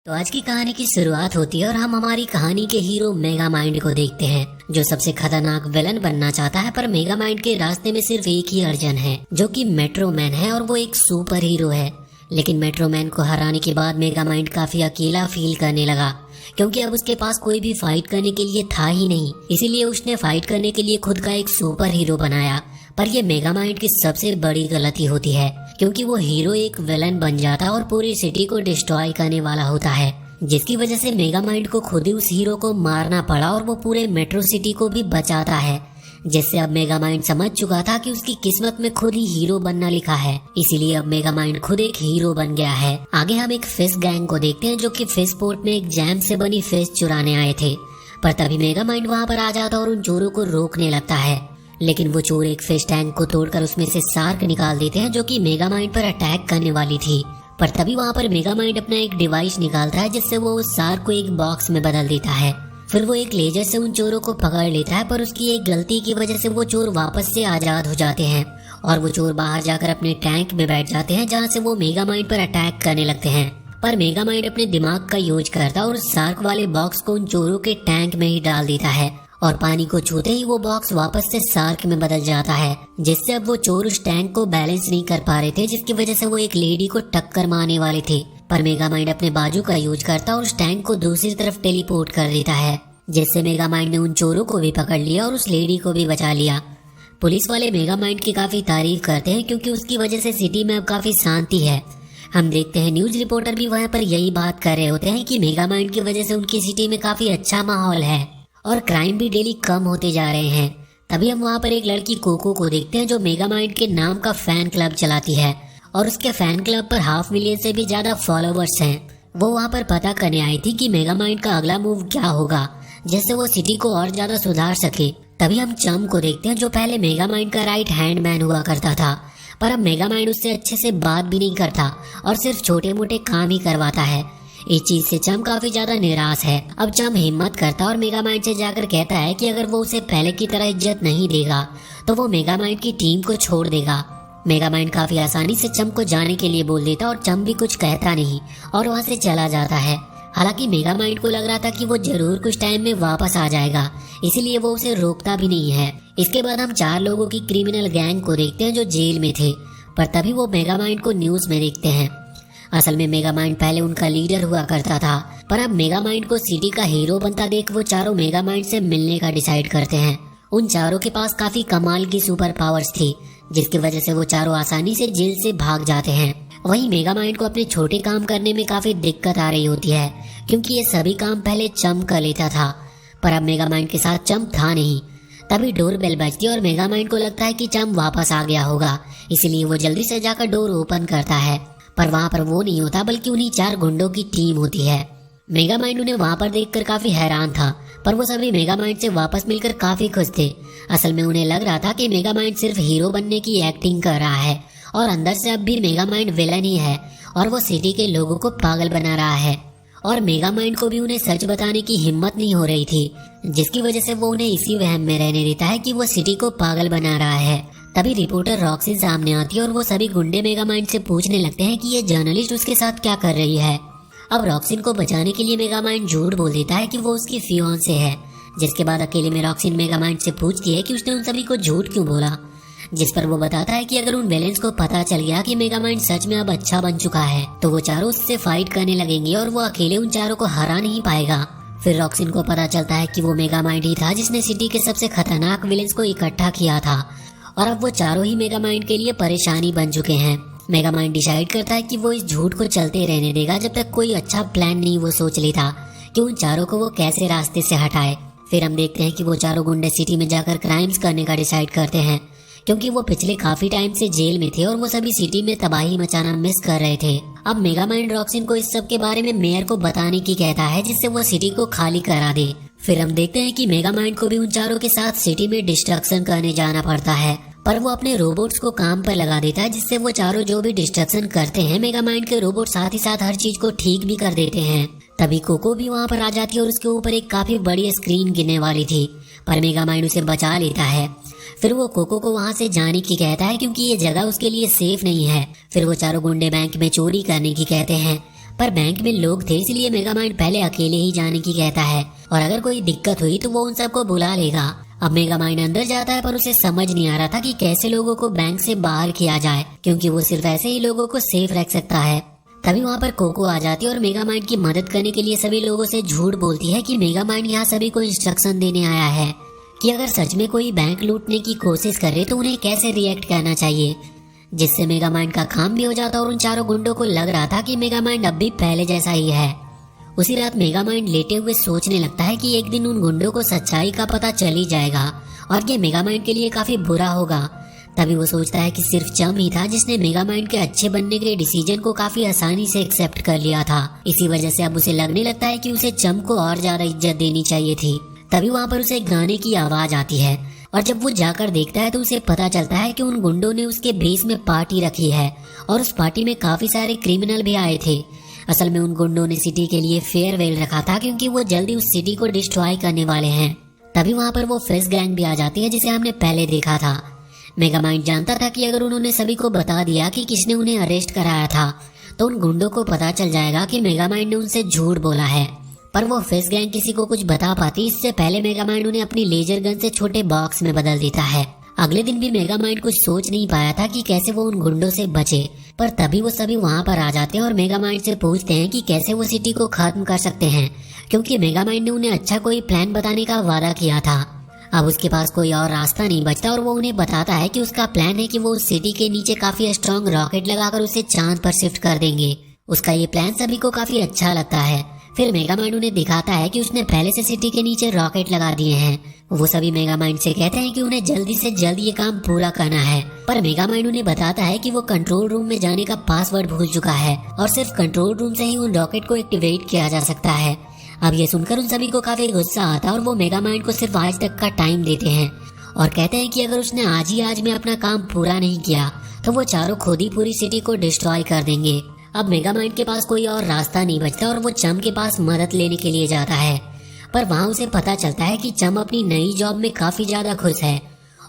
तो आज की कहानी की शुरुआत होती है और हम हमारी कहानी के हीरो मेगा माइंड को देखते हैं, जो सबसे खतरनाक विलन बनना चाहता है। पर मेगा माइंड के रास्ते में सिर्फ एक ही अर्जन है, जो कि मेट्रो मैन है, और वो एक सुपर हीरो है। लेकिन मेट्रो मैन को हराने के बाद मेगा माइंड काफी अकेला फील करने लगा, क्योंकि अब उसके पास कोई भी फाइट करने के लिए था ही नहीं। इसीलिए उसने फाइट करने के लिए खुद का एक सुपर हीरो बनाया। पर ये मेगा माइंड की सबसे बड़ी गलती होती है, क्योंकि वो हीरो एक विलन बन जाता और पूरी सिटी को डिस्ट्रॉय करने वाला होता है, जिसकी वजह से मेगा माइंड को खुद ही उस हीरो को मारना पड़ा और वो पूरे मेट्रो सिटी को भी बचाता है। जिससे अब मेगा माइंड समझ चुका था कि उसकी किस्मत में खुद ही हीरो बनना लिखा है। इसीलिए अब मेगा माइंड खुद एक हीरो बन गया है। आगे हम एक फिश गैंग को देखते हैं, जो कि फिश पोर्ट में एक जैम से बनी फिश चुराने आए थे। पर तभी मेगा माइंड वहाँ पर आ जाता और उन चोरों को रोकने लगता है। लेकिन वो चोर एक फिश टैंक को तोड़कर उसमें से शार्क निकाल देते हैं, जो कि मेगा माइंड पर अटैक करने वाली थी। पर तभी वहाँ पर मेगा माइंड अपना एक डिवाइस निकालता है, जिससे वो उस शार्क को एक बॉक्स में बदल देता है। फिर वो एक लेजर से उन चोरों को पकड़ लेता है, पर उसकी एक गलती की वजह से वो चोर वापस से आजाद हो जाते हैं और वो चोर बाहर जाकर अपने टैंक में बैठ जाते हैं, जहाँ से वो मेगा माइंड पर अटैक करने लगते हैं। पर मेगा माइंड अपने दिमाग का यूज करता और उस शार्क वाले बॉक्स को उन चोरों के टैंक में ही डाल देता है, और पानी को छूते ही वो बॉक्स वापस से शार्क में बदल जाता है। जिससे अब वो चोर उस टैंक को बैलेंस नहीं कर पा रहे थे, जिसकी वजह से वो एक लेडी को टक्कर मारने वाले थे। पर मेगा माइंड अपने बाजू का यूज करता और उस टैंक को दूसरी तरफ टेलीपोर्ट कर देता है, जिससे मेगा माइंड ने उन चोरों को भी पकड़ लिया और उस लेडी को भी बचा लिया। पुलिस वाले मेगा माइंड की काफी तारीफ करते हैं, क्योंकि उसकी वजह से सिटी में अब काफी शांति है। हम देखते हैं न्यूज रिपोर्टर भी वहाँ पर यही बात कर रहे होते हैं कि मेगा माइंड की वजह से उनकी सिटी में काफी अच्छा माहौल है और क्राइम भी डेली कम होते जा रहे हैं। तभी हम वहाँ पर एक लड़की कोको को देखते हैं, जो मेगा माइंड के नाम का फैन क्लब चलाती है और उसके फैन क्लब पर 500 मिलियन से भी ज्यादा फॉलोवर्स हैं। वो वहाँ पर पता करने आई थी कि मेगा माइंड का अगला मूव क्या होगा, जिससे वो सिटी को और ज्यादा सुधार सके। तभी हम चम को देखते हैं, जो पहले मेगा माइंड का राइट हैंड मैन हुआ करता था, पर अब मेगा माइंड उससे अच्छे से बात भी नहीं करता और सिर्फ छोटे मोटे काम ही करवाता है। इस चीज से चम काफी ज्यादा निराश है। अब चम हिम्मत करता और मेगा माइंड से जाकर कहता है कि अगर वो उसे पहले की तरह इज्जत नहीं देगा तो वो मेगा माइंड की टीम को छोड़ देगा। मेगा माइंड काफी आसानी से चम को जाने के लिए बोल देता और चम भी कुछ कहता नहीं और वहाँ से चला जाता है। हालांकि मेगा माइंड को लग रहा था कि वो जरूर कुछ टाइम में वापस आ जाएगा, इसीलिए वो उसे रोकता भी नहीं है। इसके बाद हम 4 लोगों की क्रिमिनल गैंग को देखते हैं, जो जेल में थे। पर तभी वो मेगा माइंड को न्यूज में देखते हैं। असल में मेगा माइंड पहले उनका लीडर हुआ करता था, पर अब मेगा माइंड को सिटी का हीरो बनता देख वो चारों मेगा माइंड से मिलने का डिसाइड करते हैं। उन चारों के पास काफी कमाल की सुपर पावर्स थी, जिसकी वजह से वो चारों आसानी से जेल से भाग जाते हैं। वहीं मेगा माइंड को अपने छोटे काम करने में काफी दिक्कत आ रही होती है, क्योंकि ये सभी काम पहले चम कर लेता था, पर अब मेगा माइंड के साथ चम था नहीं। तभी डोर बेल बजती है और मेगा माइंड को लगता है कि चम वापस आ गया होगा, इसलिए वो जल्दी से जाकर डोर ओपन करता है। पर वहाँ पर वो नहीं होता, बल्कि उन्हीं 4 गुंडों की टीम होती है। मेगा माइंड उन्हें वहाँ पर देखकर काफी हैरान था, पर वो सभी मेगा माइंड से वापस मिलकर काफी खुश थे। असल में उन्हें लग रहा था कि मेगा माइंड सिर्फ हीरो बनने की एक्टिंग कर रहा है और अंदर से अब भी मेगा माइंड विलन ही है और वो सिटी के लोगों को पागल बना रहा है। और मेगा माइंड को भी उन्हें सच बताने की हिम्मत नहीं हो रही थी, जिसकी वजह से वो उन्हें इसी वहम में रहने देता है कि वो सिटी को पागल बना रहा है। तभी रिपोर्टर रॉक्सिन सामने आती है और वो सभी गुंडे मेगा माइंड से पूछने लगते हैं कि ये जर्नलिस्ट उसके साथ क्या कर रही है। अब रॉक्सिन को बचाने के लिए मेगा माइंड झूठ बोल देता है कि वो उसकी फियांसे है, जिसके बाद अकेले में रॉक्सिन मेगा माइंड से पूछती है कि उसने उन सभी को झूठ क्यों बोला। जिस पर वो बताता है कि अगर उन विलेंस को पता चल गया कि मेगा माइंड सच में अब अच्छा बन चुका है, तो वो चारों उससे फाइट करने लगेंगे और वो अकेले उन चारों को हरा नहीं पाएगा। फिर रॉक्सिन को पता चलता है कि वो मेगा माइंड ही था जिसने सिटी के सबसे खतरनाक विलेंस को इकट्ठा किया था, और अब वो चारों ही मेगा माइंड के लिए परेशानी बन चुके हैं। मेगा माइंड डिसाइड करता है कि वो इस झूठ को चलते रहने देगा जब तक कोई अच्छा प्लान नहीं वो सोच लेता कि उन चारों को वो कैसे रास्ते से हटाए। फिर हम देखते हैं कि वो चारों गुंडे सिटी में जाकर क्राइम्स करने का डिसाइड करते हैं, क्योंकि वो पिछले काफी टाइम से जेल में थे और वो सभी सिटी में तबाही मचाना मिस कर रहे थे। अब मेगा माइंड रॉक्सिन को इस सब के बारे में मेयर को बताने की कहता है, जिससे वो सिटी को खाली करा दे। फिर हम देखते हैं कि मेगा माइंड को भी उन चारों के साथ सिटी में डिस्ट्रक्शन करने जाना पड़ता है, पर वो अपने रोबोट्स को काम पर लगा देता है, जिससे वो चारों जो भी डिस्ट्रक्शन करते हैं मेगा माइंड के रोबोट साथ ही साथ हर चीज को ठीक भी कर देते हैं। तभी कोको भी वहाँ पर आ जाती है और उसके ऊपर एक काफी बड़ी स्क्रीन गिरने वाली थी, पर मेगा माइंड उसे बचा लेता है। फिर वो कोको को वहाँ से जाने की कहता है, क्योंकि ये जगह उसके लिए सेफ नहीं है। फिर वो चारों गुंडे बैंक में चोरी करने की कहते हैं, पर बैंक में लोग थे, इसलिए मेगामाइंड पहले अकेले ही जाने की कहता है और अगर कोई दिक्कत हुई तो वो उन सबको बुला लेगा। अब मेगामाइंड अंदर जाता है पर उसे समझ नहीं आ रहा था कि कैसे लोगों को बैंक से बाहर किया जाए, क्योंकि वो सिर्फ ऐसे ही लोगों को सेफ रख सकता है। तभी वहाँ पर कोको आ जाती है और मेगामाइंड की मदद करने के लिए सभी लोगों से झूठ बोलती है कि मेगामाइंड यहाँ सभी को इंस्ट्रक्शन देने आया है कि अगर सच में कोई बैंक लूटने की कोशिश करे तो उन्हें कैसे रिएक्ट करना चाहिए, जिससे मेगामाइंड का काम भी हो जाता और उन चारों गुंडों को लग रहा था कि मेगामाइंड अब भी पहले जैसा ही है। उसी रात मेगामाइंड लेटे हुए सोचने लगता है कि एक दिन उन गुंडों को सच्चाई का पता चल ही जाएगा और ये मेगामाइंड के लिए काफी बुरा होगा। तभी वो सोचता है कि सिर्फ चम ही था जिसने मेगामाइंड के अच्छे बनने के डिसीजन को काफी आसानी से एक्सेप्ट कर लिया था। इसी वजह से अब उसे लगने लगता है कि उसे चम को और ज्यादा इज्जत देनी चाहिए थी। तभी वहाँ पर उसे गाने की आवाज आती है और जब वो जाकर देखता है तो उसे पता चलता है कि उन गुंडों ने उसके बेस में पार्टी रखी है और उस पार्टी में काफी सारे क्रिमिनल भी आए थे। असल में उन गुंडों ने सिटी के लिए फेयरवेल रखा था क्योंकि वो जल्दी उस सिटी को डिस्ट्रॉय करने वाले हैं। तभी वहाँ पर वो फिश गैंग भी आ जाती है जिसे हमने पहले देखा था। मेगामाइंड जानता था कि अगर उन्होंने सभी को बता दिया कि किसने उन्हें अरेस्ट कराया था तो उन गुंडों को पता चल जाएगा कि मेगामाइंड ने उनसे झूठ बोला है, पर वो फिश गैंग किसी को कुछ बता पाती इससे पहले मेगामाइंड उन्हें अपनी लेजर गन से छोटे बॉक्स में बदल देता है। अगले दिन भी मेगामाइंड कुछ सोच नहीं पाया था कि कैसे वो उन गुंडों से बचे, पर तभी वो सभी वहाँ पर आ जाते हैं और मेगामाइंड से पूछते हैं कि कैसे वो सिटी को खत्म कर सकते हैं, क्योंकि मेगामाइंड ने उन्हें अच्छा कोई प्लान बताने का वादा किया था। अब उसके पास कोई और रास्ता नहीं बचता और वो उन्हें बताता है कि उसका प्लान है कि वो उस सिटी के नीचे काफी स्ट्रॉन्ग रॉकेट लगाकर उसे चांद पर शिफ्ट कर देंगे। उसका ये प्लान सभी को काफी अच्छा लगता है। फिर मेगामाइंड उन्हें दिखाता है कि उसने पहले से सिटी के नीचे रॉकेट लगा दिए हैं। वो सभी मेगामाइंड से कहते हैं कि उन्हें जल्दी से जल्द ये काम पूरा करना है, पर मेगामाइंड उन्हें बताता है कि वो कंट्रोल रूम में जाने का पासवर्ड भूल चुका है और सिर्फ कंट्रोल रूम से ही उन रॉकेट को एक्टिवेट किया जा सकता है। अब ये सुनकर उन सभी को काफी गुस्सा आता है और वो मेगामाइंड को सिर्फ आज तक का टाइम देते हैं और कहते हैं कि अगर उसने आज में अपना काम पूरा नहीं किया तो वो चारों खुद ही पूरी सिटी को डिस्ट्रॉय कर देंगे। अब मेगामाइंड के पास कोई और रास्ता नहीं बचता और वो चम के पास मदद लेने के लिए जाता है, पर वहाँ उसे पता चलता है कि चम अपनी नई जॉब में काफी ज्यादा खुश है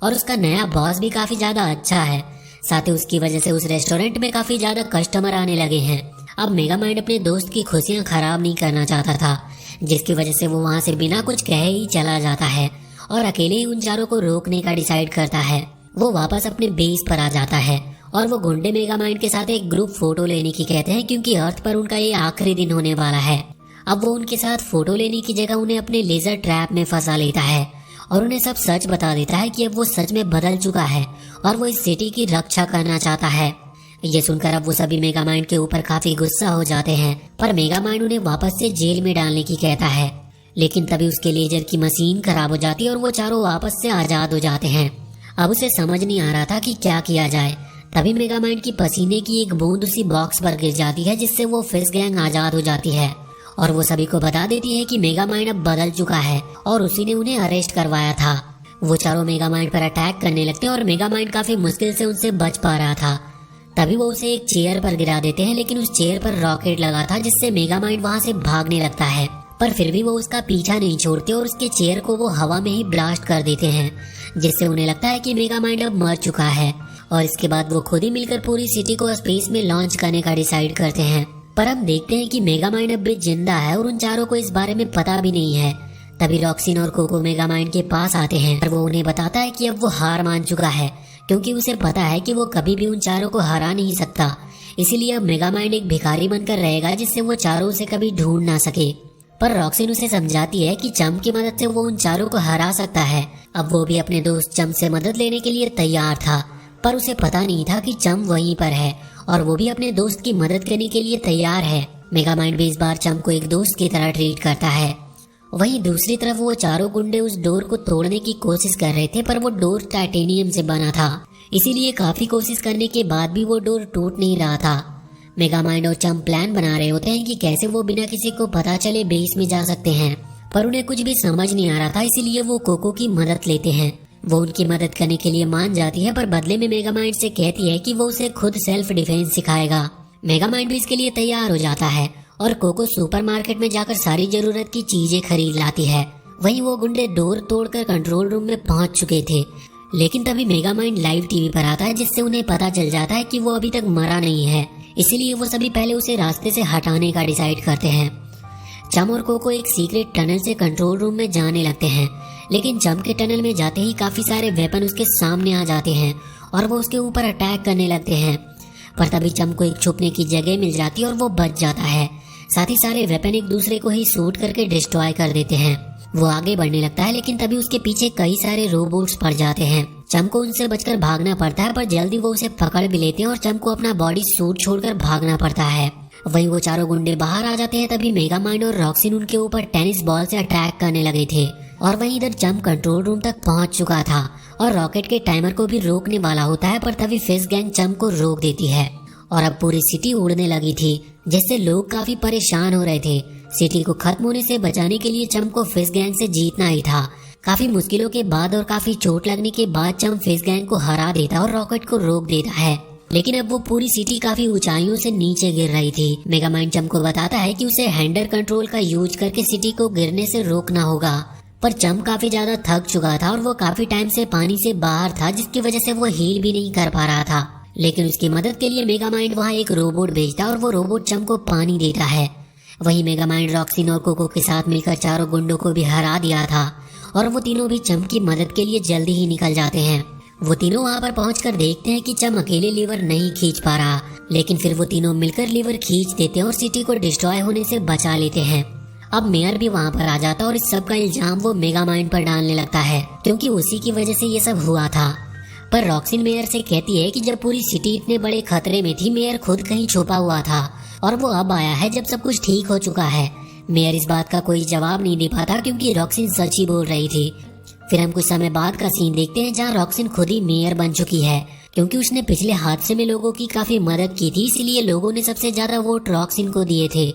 और उसका नया बॉस भी काफी ज्यादा अच्छा है। साथ ही उसकी वजह से उस रेस्टोरेंट में काफी ज्यादा कस्टमर आने लगे हैं। अब मेगामाइंड अपने दोस्त की खुशियाँ खराब नहीं करना चाहता था, जिसकी वजह से वो वहाँ से बिना कुछ कहे ही चला जाता है और अकेले ही उन चारों को रोकने का डिसाइड करता है। वो वापस अपने बेस पर आ जाता है और वो गुंडे मेगामाइंड के साथ एक ग्रुप फोटो लेने की कहते हैं क्योंकि अर्थ पर उनका ये आखिरी दिन होने वाला है। अब वो उनके साथ फोटो लेने की जगह उन्हें अपने लेजर ट्रैप में फंसा लेता है और उन्हें सब सच बता देता है कि अब वो सच में बदल चुका है और वो इस सिटी की रक्षा करना चाहता है। ये सुनकर अब वो सभी मेगामाइंड के ऊपर काफी गुस्सा हो जाते हैं, पर मेगामाइंड उन्हें वापस से जेल में डालने की कहता है, लेकिन तभी उसके लेजर की मशीन खराब हो जाती है और वो चारों वापस से आजाद हो जाते हैं। अब उसे समझ नहीं आ रहा था कि क्या किया जाए। तभी मेगामाइंड की पसीने की एक बूंद उसी बॉक्स पर गिर जाती है जिससे वो फिश गैंग आजाद हो जाती है और वो सभी को बता देती है कि मेगामाइंड अब बदल चुका है और उसी ने उन्हें अरेस्ट करवाया था। वो चारों मेगामाइंड पर अटैक करने लगते हैं और मेगामाइंड काफी मुश्किल से उनसे बच पा रहा था। तभी वो उसे एक चेयर पर गिरा देते हैं, लेकिन उस चेयर पर रॉकेट लगा था जिससे मेगामाइंड वहाँ से भागने लगता है, पर फिर भी वो उसका पीछा नहीं छोड़ते और उसके चेयर को वो हवा में ही ब्लास्ट कर देते हैं, जिससे उन्हें लगता है कि मेगामाइंड अब मर चुका है। और इसके बाद वो खुद ही मिलकर पूरी सिटी को स्पेस में लॉन्च करने का डिसाइड करते हैं, पर हम देखते हैं कि मेगामाइंड अब भी जिंदा है और उन चारों को इस बारे में पता भी नहीं है। तभी रॉक्सिन और कोको मेगामाइंड के पास आते हैं और वो उन्हें बताता है कि अब वो हार मान चुका है, क्योंकि उसे पता है कि वो कभी भी उन चारों को हरा नहीं सकता। इसीलिए अब मेगामाइंड एक भिखारी बनकर रहेगा जिससे वो चारों उसे कभी ढूंढ ना सके। पर रॉक्सिन उसे समझाती है कि चम की मदद से वो उन चारों को हरा सकता है। अब वो भी अपने दोस्त चम से मदद लेने के लिए तैयार था, पर उसे पता नहीं था कि चम वहीं पर है और वो भी अपने दोस्त की मदद करने के लिए तैयार है। मेगामाइंड भी इस बार चम को एक दोस्त की तरह ट्रीट करता है। वहीं दूसरी तरफ वो चारों गुंडे उस डोर को तोड़ने की कोशिश कर रहे थे, पर वो डोर टाइटेनियम से बना था, इसीलिए काफी कोशिश करने के बाद भी वो डोर टूट नहीं रहा था। मेगामाइंड और चम प्लान बना रहे होते हैं कि कैसे वो बिना किसी को पता चले बेस में जा सकते हैं, पर उन्हें कुछ भी समझ नहीं आ रहा था, इसीलिए वो कोको की मदद लेते हैं। वो उनकी मदद करने के लिए मान जाती है, पर बदले में मेगामाइंड से कहती है कि वो उसे खुद सेल्फ डिफेंस सिखाएगा। मेगामाइंड भी इसके लिए तैयार हो जाता है और कोको सुपरमार्केट में जाकर सारी जरूरत की चीजें खरीद लाती है। वहीं वो गुंडे डोर तोड़कर कंट्रोल रूम में पहुंच चुके थे, लेकिन तभी मेगामाइंड लाइव टीवी पर आता है, जिससे उन्हें पता चल जाता है कि वो अभी तक मरा नहीं है। इसीलिए वो सभी पहले उसे रास्ते से हटाने का डिसाइड करते हैं। चम और कोको एक सीक्रेट टनल से कंट्रोल रूम में जाने लगते हैं, लेकिन चम के टनल में जाते ही काफी सारे वेपन उसके सामने आ जाते हैं और वो उसके ऊपर अटैक करने लगते हैं। पर तभी चम को एक छुपने की जगह मिल जाती है और वो बच जाता है। साथ ही सारे वेपन एक दूसरे को ही शूट करके डिस्ट्रॉय कर देते हैं। वो आगे बढ़ने लगता है, लेकिन तभी उसके पीछे कई सारे रोबोट्स पड़ जाते हैं। चम को उनसे बचकर भागना पड़ता है, पर जल्दी वो उसे पकड़ भी लेते हैं और चम को अपना बॉडी सूट छोड़कर भागना पड़ता है। वहीं वो चारों गुंडे बाहर आ जाते हैं। तभी मेगामाइंड और रॉक्सिन उनके ऊपर टेनिस बॉल से अटैक करने लगे थे और वहीं इधर चम कंट्रोल रूम तक पहुंच चुका था और रॉकेट के टाइमर को भी रोकने वाला होता है, पर तभी फिश गैंग चम को रोक देती है और अब पूरी सिटी उड़ने लगी थी, जिससे लोग काफी परेशान हो रहे थे। सिटी को खत्म होने से बचाने के लिए चम को फिश गैंग से जीतना ही था। काफी मुश्किलों के बाद और काफी चोट लगने के बाद चम फिश गैंग को हरा देता और रॉकेट को रोक देता है। लेकिन अब वो पूरी सिटी काफी ऊंचाइयों से नीचे गिर रही थी। मेगामाइंड चम को बताता है कि उसे हैंडर कंट्रोल का यूज करके सिटी को गिरने से रोकना होगा, पर चम काफी ज्यादा थक चुका था और वो काफी टाइम से पानी से बाहर था, जिसकी वजह से वो हील भी नहीं कर पा रहा था। लेकिन उसकी मदद के लिए मेगामाइंड वहाँ एक रोबोट भेजता और वो रोबोट चम को पानी देता है। वहीं मेगामाइंड रॉक्सिन और कोको के साथ मिलकर चारों गुंडों को भी हरा दिया था और वो तीनों भी चम की मदद के लिए जल्दी ही निकल जाते हैं। वो तीनों वहाँ पर पहुंचकर देखते हैं कि चम अकेले लीवर नहीं खींच पा रहा, लेकिन फिर वो तीनों मिलकर लीवर खींच देते हैं और सिटी को डिस्ट्रॉय होने से बचा लेते हैं। अब मेयर भी वहाँ पर आ जाता है और इस सब का इल्जाम वो मेगामाइंड पर डालने लगता है, क्योंकि उसी की वजह से ये सब हुआ था। पर रॉक्सिन मेयर से कहती है कि जब पूरी सिटी इतने बड़े खतरे में थी, मेयर खुद कहीं छुपा हुआ था और वो अब आया है जब सब कुछ ठीक हो चुका है। मेयर इस बात का कोई जवाब नहीं दे पाता, क्योंकि रॉक्सिन सच ही बोल रही थी। फिर हम कुछ समय बाद का सीन देखते हैं जहाँ रॉक्सिन खुद ही मेयर बन चुकी है, क्योंकि उसने पिछले हादसे में लोगों की काफी मदद की थी, इसलिए लोगों ने सबसे ज्यादा वोट रॉक्सिन को दिए थे।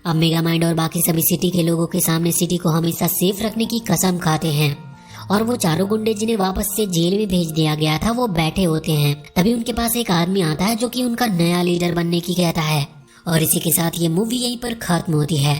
अब मेगामाइंड और बाकी सभी सिटी के लोगों के सामने सिटी को हमेशा सेफ रखने की कसम खाते हैं और वो चारों गुंडे जिन्हें वापस से जेल में भेज दिया गया था वो बैठे होते हैं। तभी उनके पास एक आदमी आता है जो कि उनका नया लीडर बनने की कहता है। और इसी के साथ ये मूवी यहीं पर खत्म होती है।